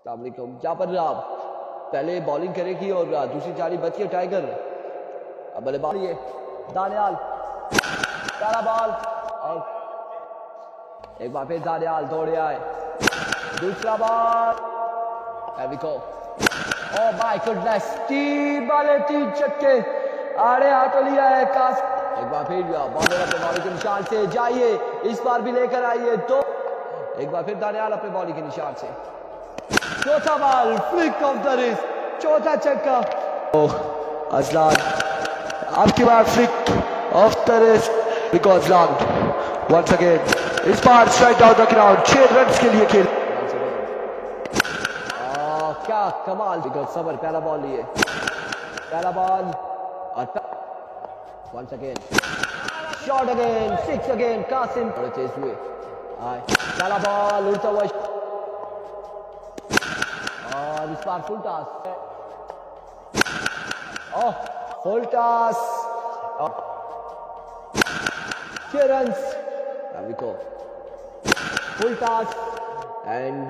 अस्सलामुअलैकुम। क्या पर पहले बॉलिंग करेगी और दूसरी जारी बची है टाइगर। अब बल्लेबाज ये दानियाल, पहला बॉल और एक बार फिर दानियाल दौड़े आए, दूसरा ball. There we go. Oh my goodness, 3 बाले 3 छक्के आड़े हाथों लिया है कास। एक बार फिर बॉलर अपने बॉलिंग के निशान से जाइए, इस बार भी लेकर आइए तो एक बार फिर दानियाल अपने बॉलिंग के निशान से, चौथा ball flick off the wrist, चौथा छक्का। ओह अजलान, आपकी बार flick off the wrist because long once again, इस बार strike out the ground, 6 run के लिए खेल। क्या कमाल, बिकॉज सबर पहला बॉल लिए, पहला बॉल और once again shot again, 6 again Qasim chase हुए। पहला बॉल उड़ता हुआ और इस बार full toss, full toss, 6 run, full toss and